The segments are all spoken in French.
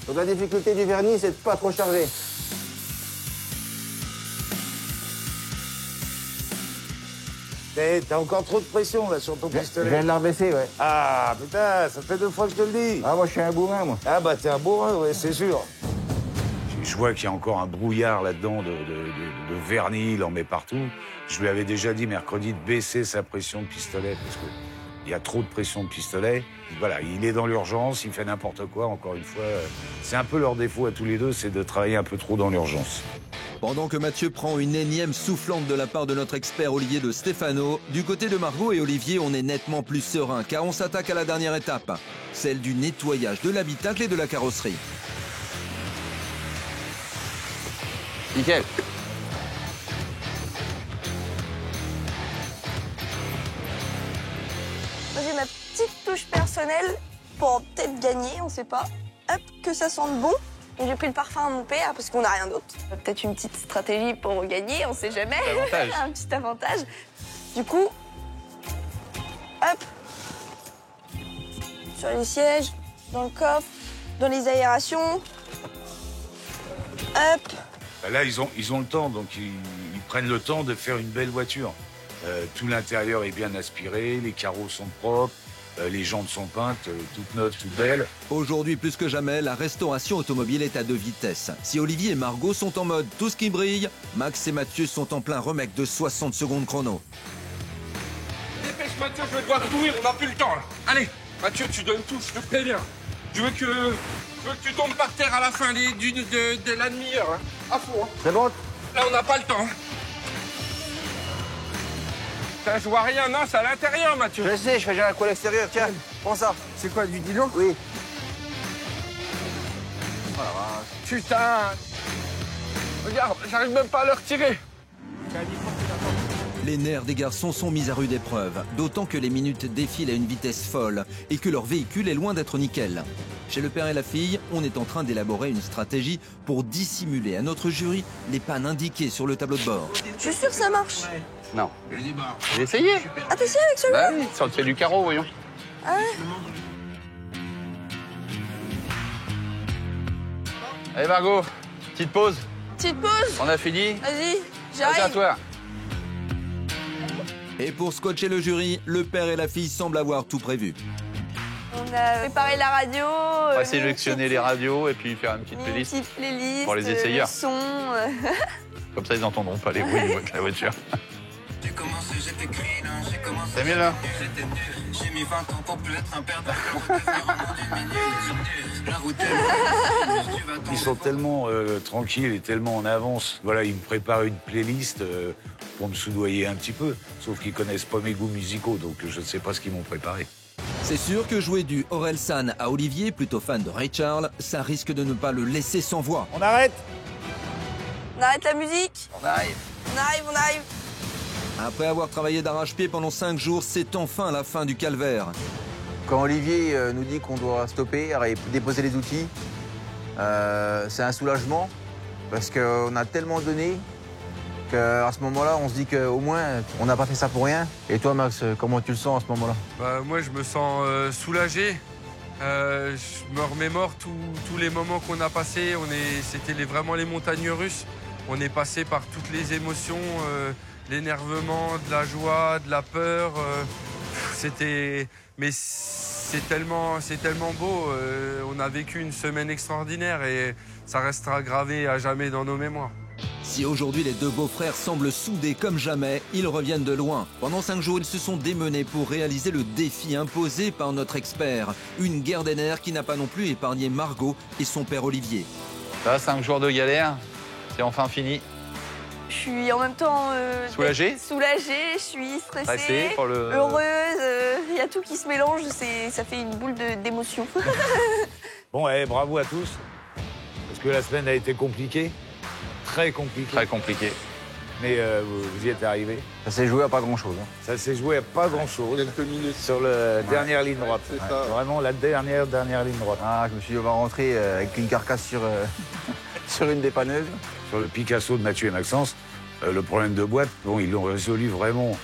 Donc la difficulté du vernis, c'est de pas trop charger. T'as encore trop de pression là sur ton Je pistolet. viens de la rebaisser, ouais. Ah putain, ça fait 2 fois que je te le dis. Ah, moi, je suis un bourrin, moi. Ah bah t'es un bourrin, ouais, c'est sûr. Je vois qu'il y a encore un brouillard là-dedans de vernis, il en met partout. Je lui avais déjà dit mercredi de baisser sa pression de pistolet parce que il y a trop de pression de pistolet. Voilà, il est dans l'urgence, il fait n'importe quoi, encore une fois. C'est un peu leur défaut à tous les deux, c'est de travailler un peu trop dans l'urgence. Pendant que Mathieu prend une énième soufflante de la part de notre expert Olivier de Stefano, du côté de Margot et Olivier, on est nettement plus serein car on s'attaque à la dernière étape, celle du nettoyage de l'habitacle et de la carrosserie. Nickel. Moi, j'ai ma petite touche personnelle pour peut-être gagner, on sait pas. Hop, que ça sente bon. Et j'ai pris le parfum à mon père parce qu'on n'a rien d'autre. Peut-être une petite stratégie pour gagner, on sait jamais. Un petit avantage. Du coup, hop, sur les sièges, dans le coffre, dans les aérations. Hop. Là, ils ont le temps, donc ils prennent le temps de faire une belle voiture. Tout l'intérieur est bien aspiré, les carreaux sont propres, les jantes sont peintes, toutes neuves, toutes belles. Aujourd'hui, plus que jamais, la restauration automobile est à 2 vitesses. Si Olivier et Margot sont en mode tout ce qui brille, Max et Mathieu sont en plein remake de 60 secondes chrono. Dépêche Mathieu, je vais devoir courir, on n'a plus le temps là. Allez, Mathieu, tu donnes tout, je te préviens. Je veux que tu tombes par terre à la fin de la demi-heure. Hein. À fond. Hein. C'est bon? Là, on n'a pas le temps. Putain, je vois rien, non, c'est à l'intérieur, Mathieu. Je sais, je fais déjà un coup à l'extérieur. Tiens, prends ça. C'est quoi, du diluant? Oui. Putain. Regarde, j'arrive même pas à le retirer. Les nerfs des garçons sont mis à rude épreuve, d'autant que les minutes défilent à une vitesse folle et que leur véhicule est loin d'être nickel. Chez le père et la fille, on est en train d'élaborer une stratégie pour dissimuler à notre jury les pannes indiquées sur le tableau de bord. Je suis sûre que ça marche. Non. J'ai essayé. Ah, t'es sûr avec celui-là? Bah oui, ça fait du carreau, voyons. Ah ouais. Allez Margot, petite pause. Petite pause. On a fini. Vas-y, Vas-y, à j'arrive. toi. Et pour scotcher le jury, le père et la fille semblent avoir tout prévu. On a préparé la radio. On va sélectionner les radios et puis faire une petite playlist. Petite playlist. Pour les essayeurs. Le son. Comme ça, ils n'entendront pas les bruits de la voiture. C'est mieux là? Ils sont tellement tranquilles et tellement en avance. Voilà, ils me préparent une playlist pour me soudoyer un petit peu. Sauf qu'ils connaissent pas mes goûts musicaux, donc je ne sais pas ce qu'ils m'ont préparé. C'est sûr que jouer du Orelsan à Olivier, plutôt fan de Ray Charles, ça risque de ne pas le laisser sans voix. On arrête? On arrête la musique. On arrive. On arrive, on arrive. Après avoir travaillé d'arrache-pied pendant 5 jours, c'est enfin la fin du calvaire. Quand Olivier nous dit qu'on doit stopper, déposer les outils, c'est un soulagement parce qu'on a tellement donné qu'à ce moment-là, on se dit qu'au moins, on n'a pas fait ça pour rien. Et toi, Max, comment tu le sens à ce moment-là? Bah, moi, je me sens soulagé. Je me remémore tous les moments qu'on a passés. C'était vraiment les montagnes russes. On est passé par toutes les émotions, l'énervement, de la joie, de la peur. Mais c'est tellement beau. On a vécu une semaine extraordinaire et ça restera gravé à jamais dans nos mémoires. Si aujourd'hui les deux beaux-frères semblent soudés comme jamais, ils reviennent de loin. Pendant 5 jours, ils se sont démenés pour réaliser le défi imposé par notre expert. Une guerre des nerfs qui n'a pas non plus épargné Margot et son père Olivier. Là, 5 jours de galère, c'est enfin fini. Je suis en même temps Soulagée, je suis stressée, Pressée pour le... heureuse. Il y a tout qui se mélange, ça fait une boule d'émotion. Bon, bravo à tous. Parce que la semaine a été compliquée. Très compliquée. Très compliqué. Mais vous y êtes arrivés. Ça s'est joué à pas grand-chose. Hein. Ça s'est joué à pas grand-chose. Quelques minutes. Sur la dernière ligne droite. C'est ça. Vraiment la dernière ligne droite. Ah, je me suis dit, on va rentrer avec une carcasse sur, sur une dépanneuse. Sur le Picasso de Mathieu et Maxence, le problème de boîte, bon, ils l'ont résolu vraiment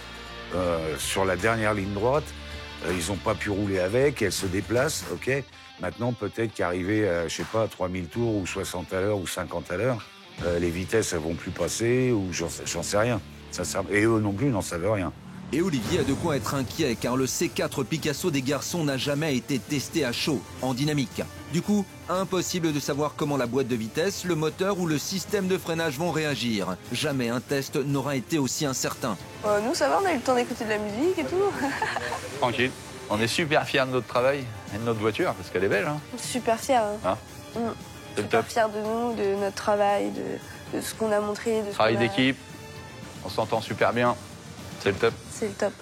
sur la dernière ligne droite. Ils n'ont pas pu rouler avec, elle se déplace, ok. Maintenant, peut-être qu'arriver à, je sais pas, 3000 tours ou 60 à l'heure ou 50 à l'heure, les vitesses, elles vont plus passer ou j'en sais rien. Et eux non plus n'en savent rien. Et Olivier a de quoi être inquiet car le C4 Picasso des garçons n'a jamais été testé à chaud, en dynamique. Du coup, impossible de savoir comment la boîte de vitesse, le moteur ou le système de freinage vont réagir. Jamais un test n'aura été aussi incertain. Nous, ça va, on a eu le temps d'écouter de la musique et tout. Tranquille. On est super fiers de notre travail et de notre voiture, parce qu'elle est belle. Hein. Super fiers. Hein C'est le Super top. fiers de nous, de notre travail, de ce qu'on a montré. De ce Travail qu'on a- d'équipe, on s'entend super bien. C'est le top. C'est le top.